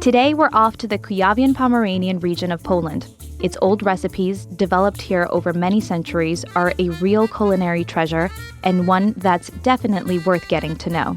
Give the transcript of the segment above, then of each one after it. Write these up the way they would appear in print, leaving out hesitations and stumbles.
Today, we're off to the Kuyavian-Pomeranian region of Poland. Its old recipes, developed here over many centuries, are a real culinary treasure and one that's definitely worth getting to know.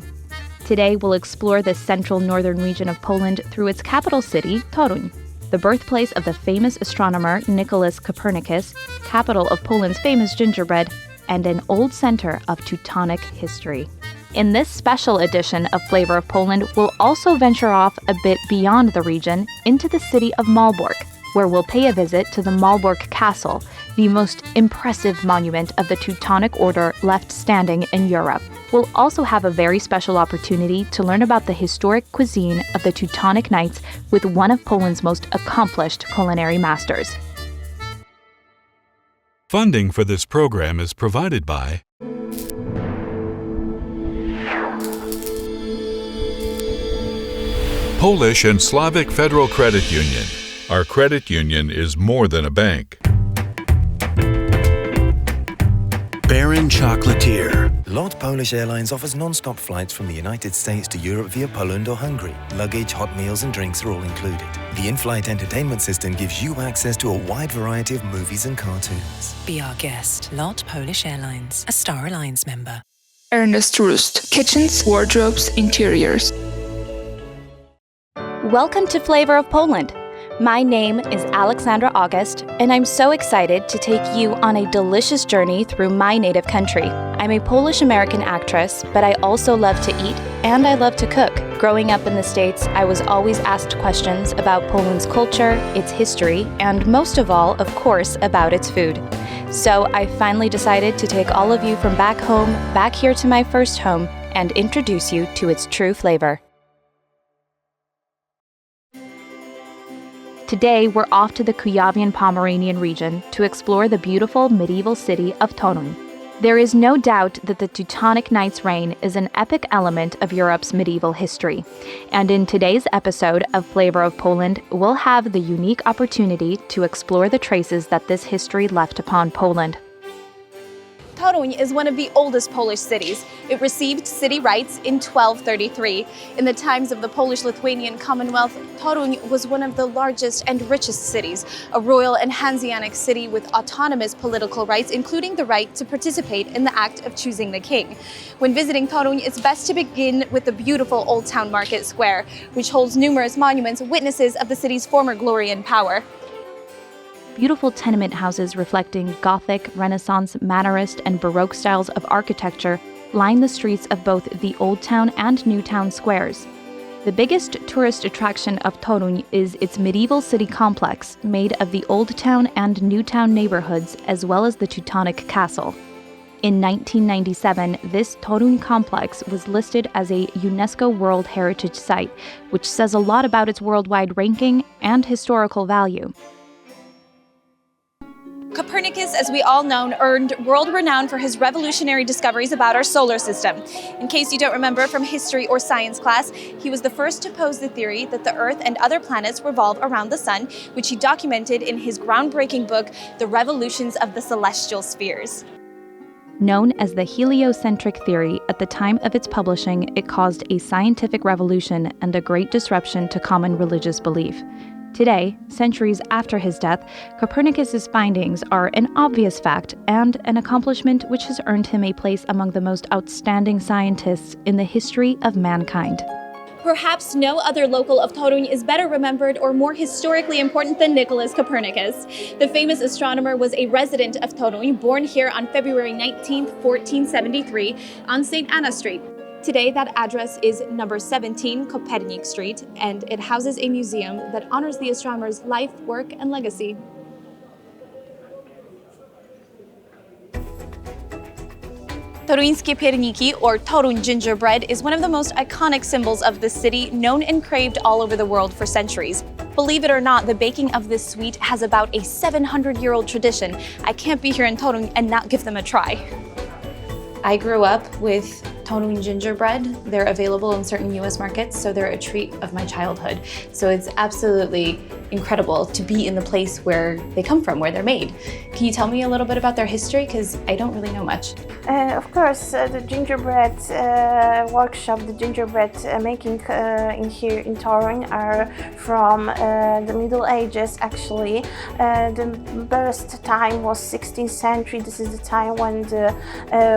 Today, we'll explore the central northern region of Poland through its capital city, Toruń, the birthplace of the famous astronomer Nicolaus Copernicus, capital of Poland's famous gingerbread, and an old center of Teutonic history. In this special edition of Flavor of Poland, we'll also venture off a bit beyond the region into the city of Malbork, where we'll pay a visit to the Malbork Castle, the most impressive monument of the Teutonic order left standing in Europe. We'll also have a very special opportunity to learn about the historic cuisine of the Teutonic Knights with one of Poland's most accomplished culinary masters. Funding for this program is provided by Polish and Slavic Federal Credit Union. Our credit union is more than a bank. Baron Chocolatier. LOT Polish Airlines offers non-stop flights from the United States to Europe via Poland or Hungary. Luggage, hot meals and drinks are all included. The in-flight entertainment system gives you access to a wide variety of movies and cartoons. Be our guest. LOT Polish Airlines, a Star Alliance member. Ernest Rust. Kitchens, wardrobes, interiors. Welcome to Flavor of Poland. My name is Aleksandra August, and I'm so excited to take you on a delicious journey through my native country. I'm a Polish-American actress, but I also love to eat, and I love to cook. Growing up in the States, I was always asked questions about Poland's culture, its history, and most of all, of course, about its food. So I finally decided to take all of you from back home, back here to my first home, and introduce you to its true flavor. Today, we're off to the Kuyavian-Pomeranian region to explore the beautiful medieval city of Toruń. There is no doubt that the Teutonic Knights' reign is an epic element of Europe's medieval history. And in today's episode of Flavor of Poland, we'll have the unique opportunity to explore the traces that this history left upon Poland. Toruń is one of the oldest Polish cities. It received city rights in 1233. In the times of the Polish-Lithuanian Commonwealth, Toruń was one of the largest and richest cities, a royal and Hanseatic city with autonomous political rights, including the right to participate in the act of choosing the king. When visiting Toruń, it's best to begin with the beautiful Old Town Market Square, which holds numerous monuments, witnesses of the city's former glory and power. Beautiful tenement houses reflecting Gothic, Renaissance, Mannerist, and Baroque styles of architecture line the streets of both the Old Town and New Town squares. The biggest tourist attraction of Toruń is its medieval city complex, made of the Old Town and New Town neighborhoods, as well as the Teutonic Castle. In 1997, this Toruń complex was listed as a UNESCO World Heritage Site, which says a lot about its worldwide ranking and historical value. Copernicus, as we all know, earned world renown for his revolutionary discoveries about our solar system. In case you don't remember from history or science class, he was the first to pose the theory that the Earth and other planets revolve around the Sun, which he documented in his groundbreaking book, The Revolutions of the Celestial Spheres. Known as the heliocentric theory, at the time of its publishing, it caused a scientific revolution and a great disruption to common religious belief. Today, centuries after his death, Copernicus's findings are an obvious fact and an accomplishment which has earned him a place among the most outstanding scientists in the history of mankind. Perhaps no other local of Toruń is better remembered or more historically important than Nicolaus Copernicus. The famous astronomer was a resident of Toruń, born here on February 19, 1473, on St. Anna Street. Today, that address is number 17 Kopernik Street, and it houses a museum that honors the astronomer's life, work, and legacy. Toruńskie pierniki, or Toruń gingerbread, is one of the most iconic symbols of the city, known and craved all over the world for centuries. Believe it or not, the baking of this sweet has about a 700-year-old tradition. I can't be here in Toruń and not give them a try. I grew up with Torun gingerbread. They're available in certain US markets, so they're a treat of my childhood. So it's absolutely incredible to be in the place where they come from, where they're made. Can you tell me a little bit about their history? Because I don't really know much. Of course, the gingerbread workshop, the gingerbread making here in Toruń are from the Middle Ages actually. The first time was 16th century. This is the time when the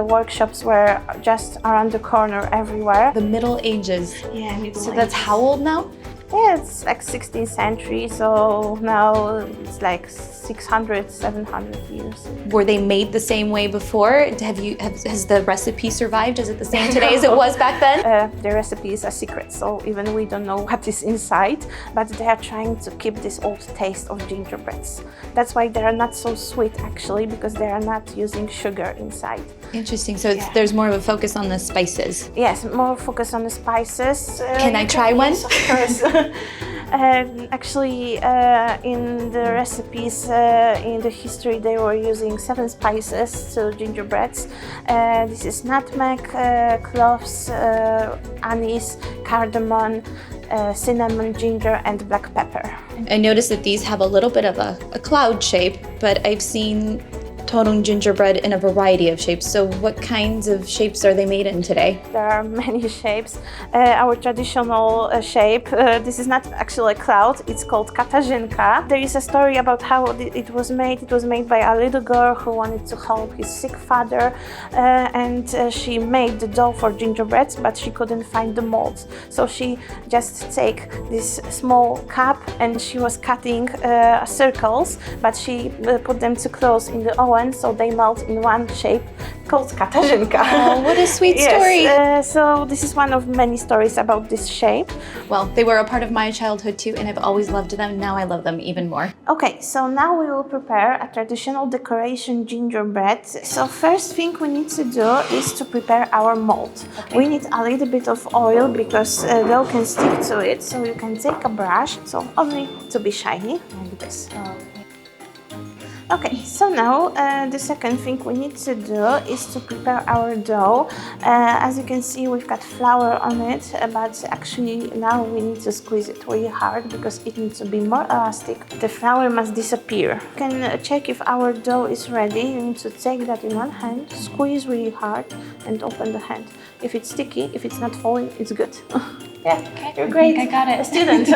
workshops were just around the corner everywhere. The Middle Ages. Yeah, Middle So that's Ages. how old now? Yeah, it's like 16th century, so now it's like 600, 700 years. Were they made the same way before? Has the recipe survived? Is it the same today as it was back then? The recipe is a secret, so even we don't know what is inside, but they are trying to keep this old taste of gingerbreads. That's why they are not so sweet actually, because they are not using sugar inside. Interesting. So there's more of a focus on the spices. Yes, more focus on the spices. Can I try one? Yes, of course. Actually, in the recipes, in the history, they were using 7 spices to gingerbreads. This is nutmeg, cloves, anise, cardamom, cinnamon, ginger, and black pepper. I noticed that these have a little bit of a cloud shape, but I've seen Torun gingerbread in a variety of shapes. So what kinds of shapes are they made in today? There are many shapes. Our traditional shape, this is not actually a cloud, it's called Katarzynka. There is a story about how it was made. It was made by a little girl who wanted to help his sick father, and she made the dough for gingerbreads, but she couldn't find the molds. So she just take this small cup and she was cutting circles, but she put them too close in the oven, so they melt in one shape called Katarzynka. Oh, what a sweet story. Yes, so this is one of many stories about this shape. Well, they were a part of my childhood too, and I've always loved them. Now I love them even more. Okay, so now we will prepare a traditional decoration gingerbread. So first thing we need to do is to prepare our mold. Okay. We need a little bit of oil because dough can stick to it, so you can take a brush, so only to be shiny, like this. Okay, so now the second thing we need to do is to prepare our dough. As you can see, we've got flour on it, but actually now we need to squeeze it really hard because it needs to be more elastic. The flour must disappear. You can check if our dough is ready. You need to take that in one hand, squeeze really hard, and open the hand. If it's sticky, if it's not falling, it's good. Yeah, okay, you're great. I got it. A student.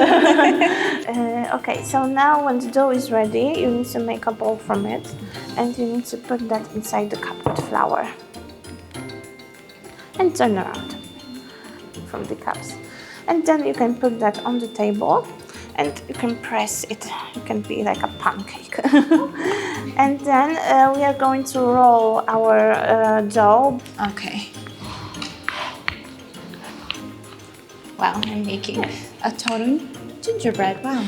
Okay, so now when the dough is ready, you need to make a ball from it, and you need to put that inside the cup with flour and turn around from the cups. And then you can put that on the table and you can press it. It can be like a pancake. And then we are going to roll our dough. Okay. Wow, I'm making a Torun gingerbread. Wow.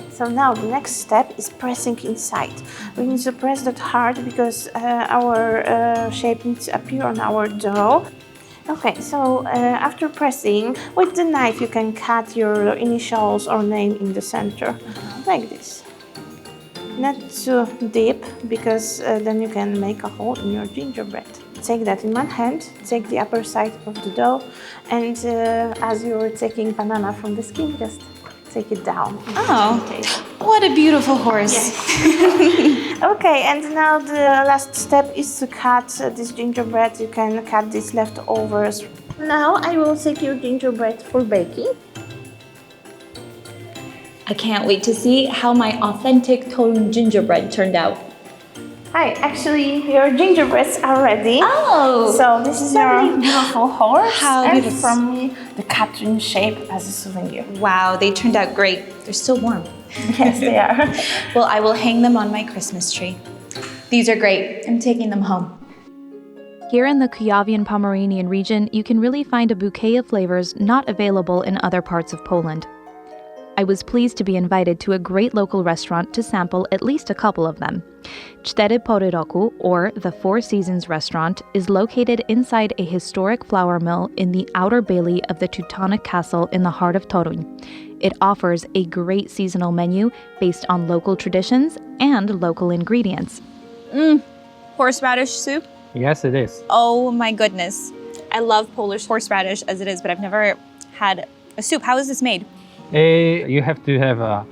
So now the next step is pressing inside. We need to press that hard because our shape needs to appear on our dough. Okay, so after pressing, with the knife you can cut your initials or name in the center, like this. Not too deep, because then you can make a hole in your gingerbread. Take that in one hand, take the upper side of the dough, and as you were taking banana from the skin, just take it down. Oh, what a beautiful horse. Yes. Okay, and now the last step is to cut this gingerbread. You can cut these leftovers. Now I will take your gingerbread for baking. I can't wait to see how my authentic Torun gingerbread turned out. Hi, actually your gingerbreads are ready. Oh! So this is your beautiful horse. How and beautiful. from me, the cut in shape as a souvenir. Wow, they turned out great. They're still warm. Yes, they are. Well, I will hang them on my Christmas tree. These are great. I'm taking them home. Here in the Kuyavian-Pomeranian region, you can really find a bouquet of flavors not available in other parts of Poland. I was pleased to be invited to a great local restaurant to sample at least a couple of them. Cztery Pory Roku, or the Four Seasons restaurant, is located inside a historic flour mill in the outer bailey of the Teutonic castle in the heart of Toruń. It offers a great seasonal menu based on local traditions and local ingredients. Horseradish soup? Yes, it is. Oh my goodness. I love Polish horseradish as it is, but I've never had a soup. How is this made? You have to have a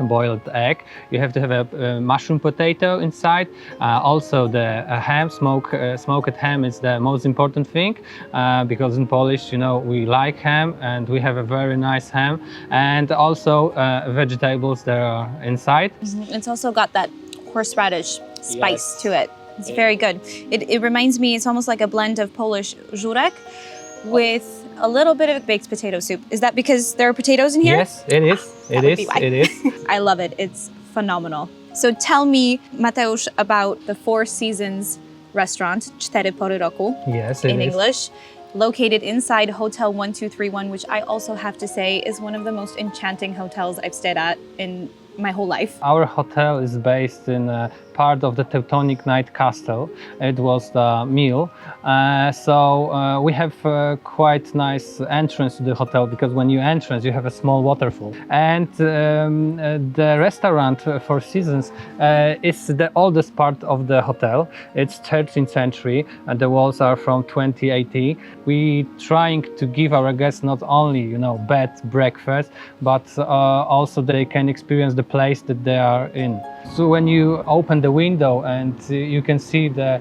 boiled egg. You have to have a mushroom potato inside. Also, the ham, smoked ham is the most important thing because in Polish, we like ham and we have a very nice ham. And also vegetables that are inside. It's also got that horseradish spice to it. It's very good. It reminds me, it's almost like a blend of Polish żurek with a little bit of baked potato soup. Is that because there are potatoes in here? Yes, it is. It is. I love it. It's phenomenal. So tell me, Mateusz, about the Four Seasons restaurant, Cztery Pory Roku, yes, in English, located inside Hotel 1231, which I also have to say is one of the most enchanting hotels I've stayed at in my whole life. Our hotel is based in part of the Teutonic Knight Castle. It was the mill. So we have quite nice entrance to the hotel because when you enter, you have a small waterfall. And the restaurant Four Seasons is the oldest part of the hotel. It's 13th century and the walls are from 2080. We trying to give our guests not only, bed, breakfast, but also they can experience the place that they are in. So when you open the window and you can see the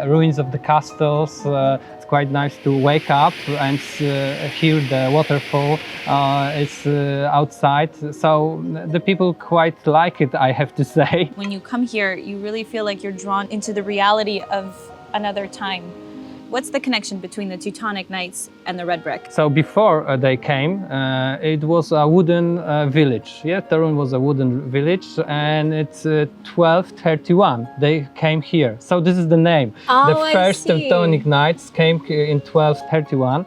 ruins of the castles, it's quite nice to wake up and hear the waterfall. It's outside, so the people quite like it, I have to say. When you come here, you really feel like you're drawn into the reality of another time. What's the connection between the Teutonic Knights and the red brick? So before they came, it was a wooden village. Yeah, Torun was a wooden village, and it's 1231. They came here. So this is the name. Oh, the first Teutonic Knights came in 1231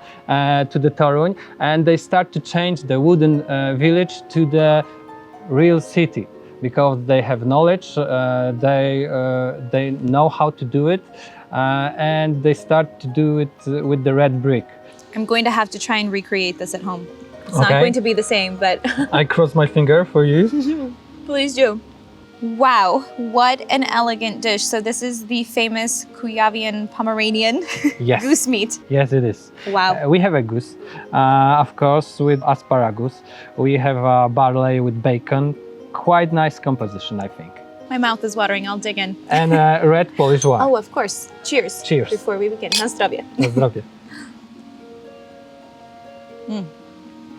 to the Toruń, and they start to change the wooden village to the real city because they have knowledge. They know how to do it. And they start to do it with the red brick. I'm going to have to try and recreate this at home. It's not going to be the same, but... I cross my finger for you. Please do. Wow, what an elegant dish. So this is the famous Kuyavian-Pomeranian goose meat. Yes, it is. Wow. We have a goose, of course, with asparagus. We have barley with bacon. Quite nice composition, I think. My mouth is watering, I'll dig in. And red Polish wine. Oh, of course. Cheers. Cheers. Before we begin. Na zdrowie. Na zdrowie.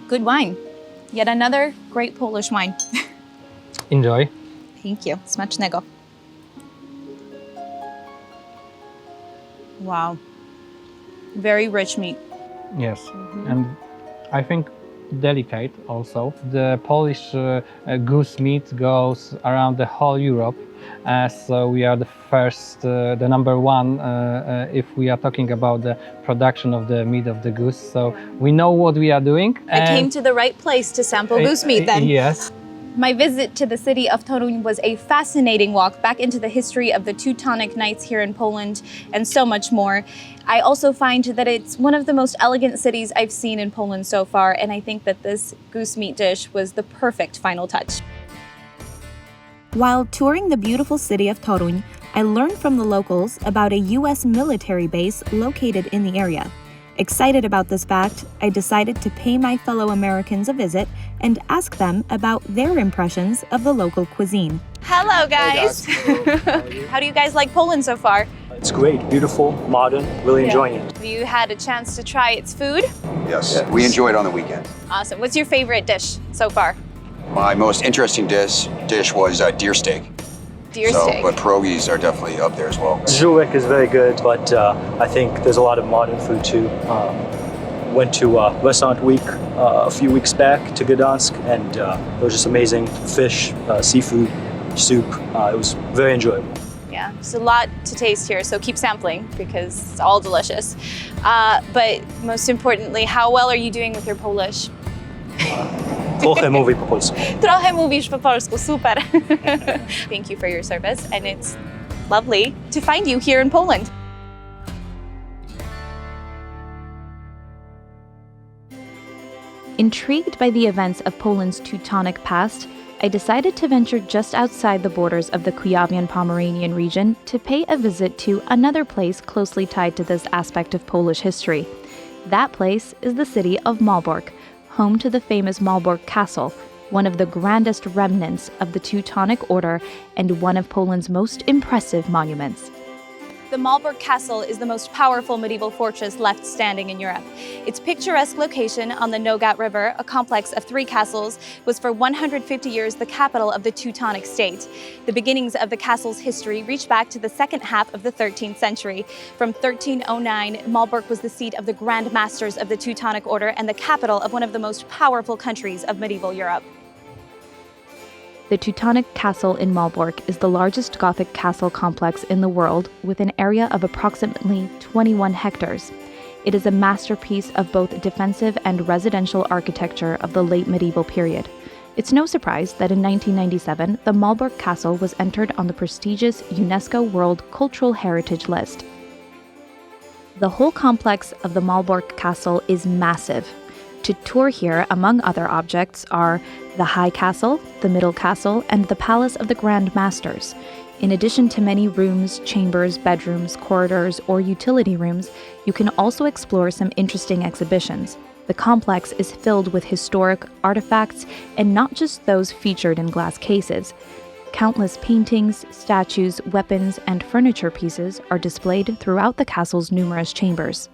Good wine. Yet another great Polish wine. Enjoy. Thank you. Smacznego. Wow. Very rich meat. Yes. And I think delicate also. The Polish goose meat goes around the whole Europe, so we are the first, the number one if we are talking about the production of the meat of the goose. So we know what we are doing. I came to the right place to sample goose meat then. Yes. My visit to the city of Toruń was a fascinating walk back into the history of the Teutonic Knights here in Poland and so much more. I also find that it's one of the most elegant cities I've seen in Poland so far, and I think that this goose meat dish was the perfect final touch. While touring the beautiful city of Toruń, I learned from the locals about a U.S. military base located in the area. Excited about this fact, I decided to pay my fellow Americans a visit and ask them about their impressions of the local cuisine. Hello, guys. How do you guys like Poland so far? It's great, beautiful, modern, really enjoying it. Have you had a chance to try its food? Yes, we enjoy it on the weekend. Awesome. What's your favorite dish so far? My most interesting dish was deer steak. Deer steak. But pierogies are definitely up there as well. Żurek is very good, but I think there's a lot of modern food too. Went to Restaurant Week a few weeks back to Gdansk, and it was just amazing. Fish, seafood, soup. It was very enjoyable. Yeah, there's a lot to taste here, so keep sampling because it's all delicious. But most importantly, how well are you doing with your Polish? Trochę mówię po polsku. Trochę mówisz po polsku, super. Thank you for your service, and it's lovely to find you here in Poland. Intrigued by the events of Poland's Teutonic past, I decided to venture just outside the borders of the Kuyavian-Pomeranian region to pay a visit to another place closely tied to this aspect of Polish history. That place is the city of Malbork, home to the famous Malbork Castle, one of the grandest remnants of the Teutonic order and one of Poland's most impressive monuments. The Malbork Castle is the most powerful medieval fortress left standing in Europe. Its picturesque location on the Nogat River, a complex of 3 castles, was for 150 years the capital of the Teutonic state. The beginnings of the castle's history reach back to the second half of the 13th century. From 1309, Malbork was the seat of the Grand Masters of the Teutonic order and the capital of one of the most powerful countries of medieval Europe. The Teutonic Castle in Malbork is the largest Gothic castle complex in the world, with an area of approximately 21 hectares. It is a masterpiece of both defensive and residential architecture of the late medieval period. It's no surprise that in 1997, the Malbork Castle was entered on the prestigious UNESCO World Cultural Heritage List. The whole complex of the Malbork Castle is massive. To tour here, among other objects, are the High Castle, the Middle Castle, and the Palace of the Grand Masters. In addition to many rooms, chambers, bedrooms, corridors, or utility rooms, you can also explore some interesting exhibitions. The complex is filled with historic artifacts, and not just those featured in glass cases. Countless paintings, statues, weapons, and furniture pieces are displayed throughout the castle's numerous chambers.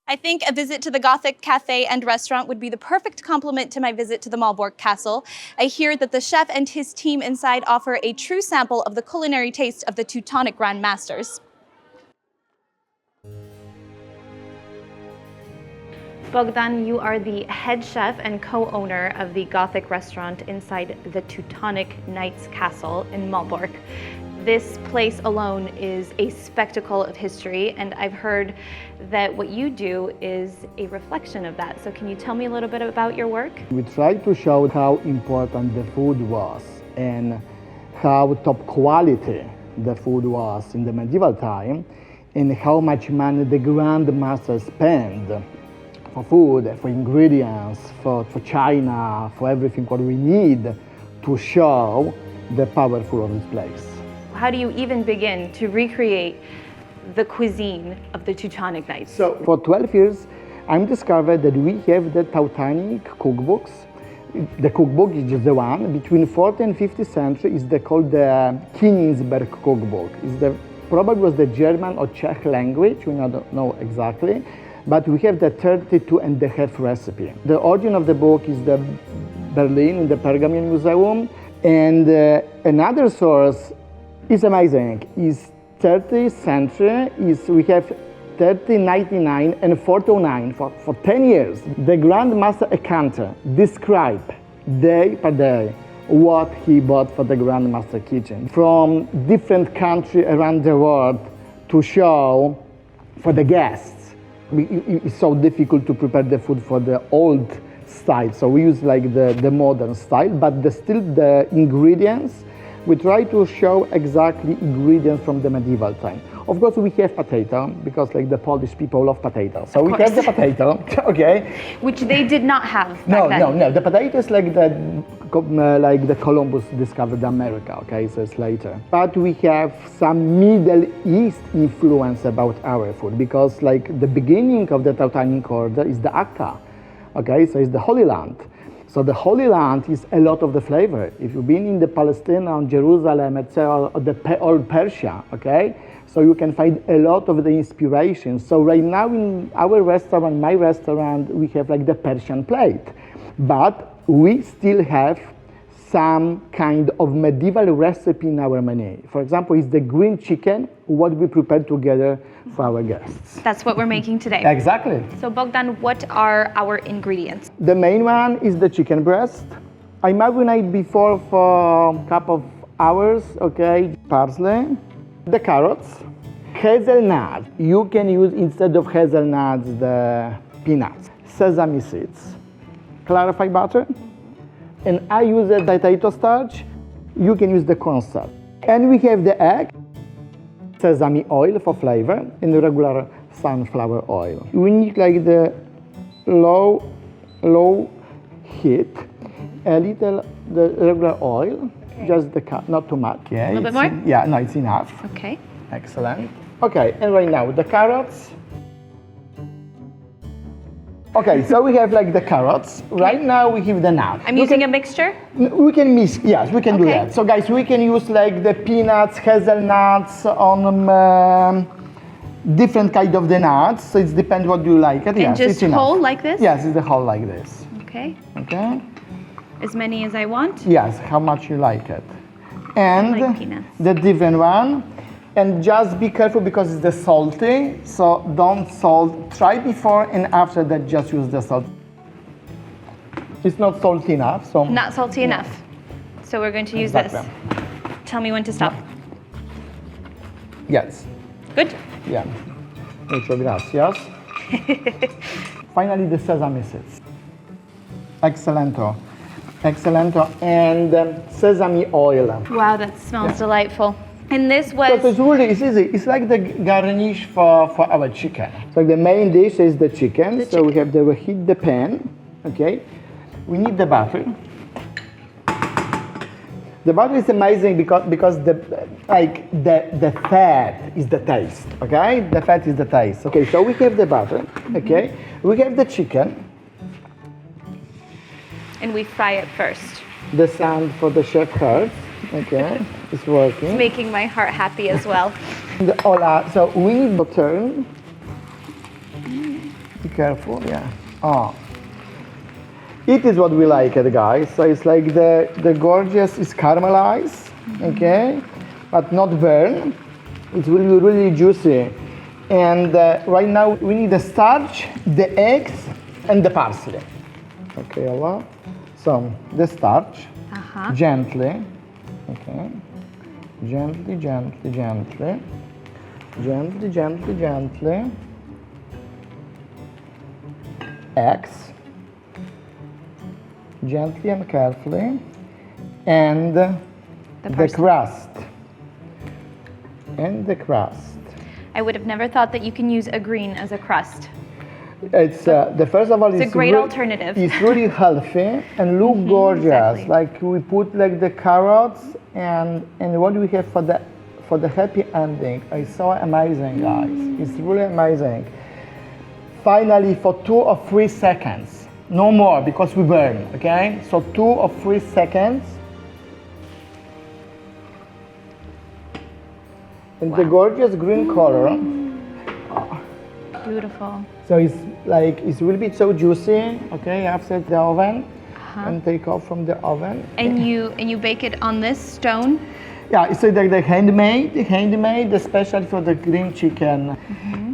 I think a visit to the Gothic cafe and restaurant would be the perfect complement to my visit to the Malbork Castle. I hear that the chef and his team inside offer a true sample of the culinary taste of the Teutonic Grand Masters. Bogdan, you are the head chef and co-owner of the Gothic restaurant inside the Teutonic Knights Castle in Malbork. This place alone is a spectacle of history, and I've heard that what you do is a reflection of that. So can you tell me a little bit about your work? We try to show how important the food was and how top quality the food was in the medieval time, and how much money the Grand Master spent for food, for ingredients, for China, for everything what we need to show the powerful of this place. How do you even begin to recreate the cuisine of the Teutonic Knights? So for 12 years, I discovered that we have the Teutonic cookbooks. The cookbook is just the one. Between 4th and 5th century is called the Gingerbread cookbook. Probably was the German or Czech language, we don't know exactly. But we have the 32.5 recipe. The origin of the book is the Berlin in the Pergamon Museum. And another source is amazing. Is 30th century, we have 3099 and 409 for 10 years. The Grand Master Accountant described day by day what he bought for the Grand Master kitchen from different countries around the world to show for the guests. It's so difficult to prepare the food for the old style, so we use like the modern style, but still the ingredients. We try to show exactly ingredients from the medieval time. Of course, we have potato, because like the Polish people love potato. So we have the potato, okay. Which they did not have back then. No. The potato is like the Columbus discovered America, okay, so it's later. But we have some Middle East influence about our food, because like the beginning of the Teutonic order is the Akka, okay, so it's the Holy Land. So the Holy Land is a lot of the flavor. If you've been in the Palestine or Jerusalem, etc., or Persia, okay, so you can find a lot of the inspiration. So right now in our restaurant, my restaurant, we have like the Persian plate, but we still have some kind of medieval recipe in our menu. For example, it's the green chicken, what we prepared together for our guests. That's what we're making today. Exactly. So Bogdan, what are our ingredients? The main one is the chicken breast. I marinate before for a couple of hours, okay? Parsley, the carrots, hazelnut. You can use instead of hazelnuts the peanuts, sesame seeds, clarified butter, and I use the potato starch. You can use the cornstarch. And we have the egg, sesame oil for flavor, and the regular sunflower oil. We need like the low heat a little the regular oil, just not too much. Yeah, a little bit more? Yeah, no, it's enough. Okay. Excellent. Okay, and right now the carrots. Okay, so we have like the carrots. Right now we have the nuts. I'm using a mixture? We can mix, yes, we can do Okay. that. So guys, we can use like the peanuts, hazelnuts, on different kind of the nuts. So it depends what you like. And yes, just it's enough. whole like this? Yes, it's the whole like this. Okay. Okay. As many as I want? Yes, how much you like it. And I like peanuts. the different one. And just be careful because it's the salty, so don't salt. Try before and after that, just use the salt. It's not salty enough, so. Not salty enough. So we're going to use this. Tell me when to stop. Yes. Good? Yeah. Muchas gracias. Finally, the sesame seeds. Excellento. Excellento. And sesame oil. Wow, that smells delightful. And this was... So it's really, it's easy. It's like the garnish for our chicken. So the main dish is the chicken. We have we heat the pan, okay? We need the butter. The butter is amazing because the fat is the taste, okay? The fat is the taste. Okay, so we have the butter, okay? We have the chicken. And we fry it first. The sound for the chef heard. Okay, it's working. It's making my heart happy as well. So we need to turn. Be careful, yeah. Oh. It is what we like it, guys. So it's like the gorgeous is caramelized, okay, but not burn. It's really, really juicy. And right now we need the starch, the eggs, and the parsley. Okay, Allah. So the starch, gently. Okay, gently, gently, gently, gently, gently, gently. Eggs, gently and carefully, and the crust. And the crust. I would have never thought that you can use a green as a crust. It's the first of all, it's a great alternative. It's really healthy and look gorgeous. Exactly. Like we put like the carrots and what we have for the happy ending. It's so amazing, guys. It's really amazing. Finally, for 2 or 3 seconds, no more because we burn. Okay, so 2 or 3 seconds, and the gorgeous green color. Beautiful. So it will be so juicy, okay, after the oven and take off from the oven. And you bake it on this stone? Yeah, it's like the handmade, especially for the green chicken.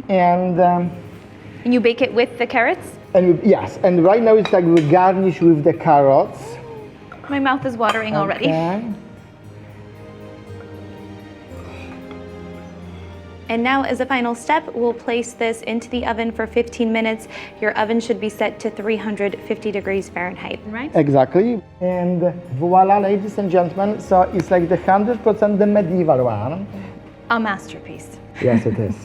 And you bake it with the carrots? And yes, and right now it's like we garnish with the carrots. My mouth is watering already. And now, as a final step, we'll place this into the oven for 15 minutes. Your oven should be set to 350 degrees Fahrenheit, right? Exactly. And voila, ladies and gentlemen, so it's like the 100% the medieval one. A masterpiece. Yes, it is.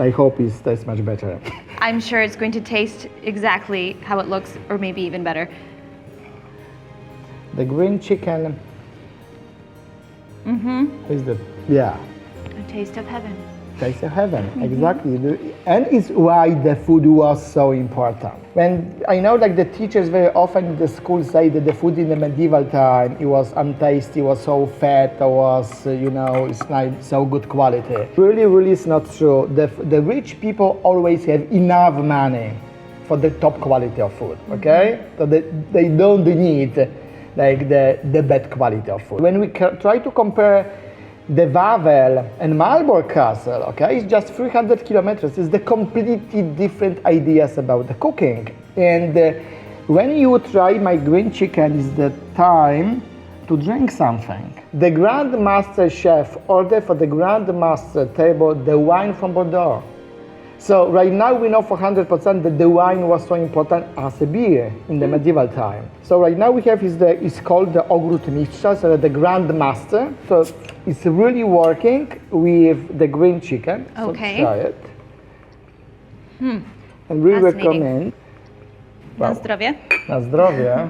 I hope it tastes much better. I'm sure it's going to taste exactly how it looks, or maybe even better. The green chicken is A taste of heaven. Taste of heaven, exactly. And it's why the food was so important. When I know like the teachers very often in the school say that the food in the medieval time, it was untasty, it was so fat, it was, it's not so good quality. Really, really it's not true. The rich people always have enough money for the top quality of food, okay? So they don't need like the bad quality of food. When we try to compare the Wawel and Malbork Castle, okay, it's just 300 kilometers. It's the completely different ideas about the cooking. And when you try my green chicken, it's the time to drink something. The Grand Master Chef ordered for the Grand Master table the wine from Bordeaux. So right now we know for 100% that the wine was so important as a beer in the medieval time. So right now we have it's called the Ogród Mistrza, so the Grand Master. So it's really working with the green chicken. Okay. So try it. And we recommend. Na zdrowie. Na zdrowie.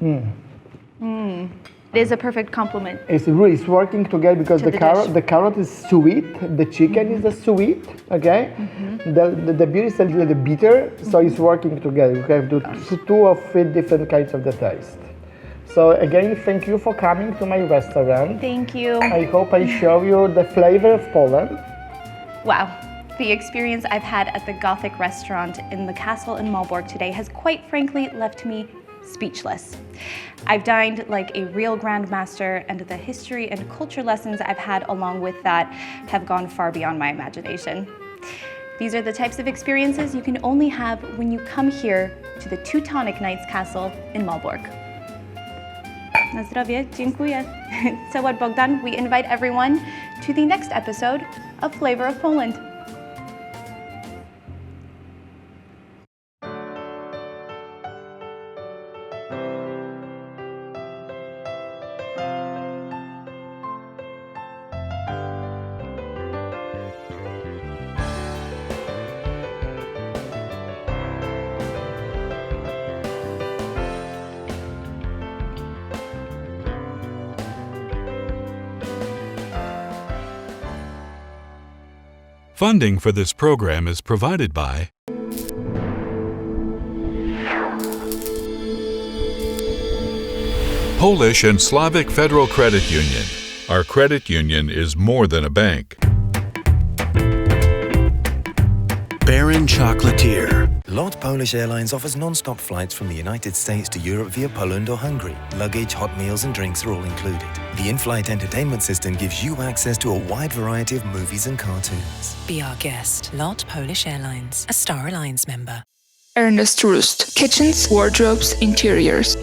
It is a perfect compliment. It's working together because To the carrot is sweet, the chicken is sweet, okay? The beer is a little bitter, so it's working together. You have two or three different kinds of the taste. So again, thank you for coming to my restaurant. Thank you. I hope I show you the flavor of Poland. Wow. The experience I've had at the Gothic Restaurant in the castle in Malbork today has quite frankly left me speechless. I've dined like a real grandmaster, and the history and culture lessons I've had along with that have gone far beyond my imagination. These are the types of experiences you can only have when you come here to the Teutonic Knights Castle in Malbork. Na zdrowie, dziękuję. So what, Bogdan? We invite everyone to the next episode of Flavor of Poland. Funding for this program is provided by Polish and Slavic Federal Credit Union. Our credit union is more than a bank. Baron Chocolatier. Lot Polish Airlines offers non-stop flights from the United States to Europe via Poland or Hungary. Luggage, hot meals and drinks are all included. The in-flight entertainment system gives you access to a wide variety of movies and cartoons. Be our guest. Lot Polish Airlines, a Star Alliance member. Ernest Rust. Kitchens, wardrobes, interiors.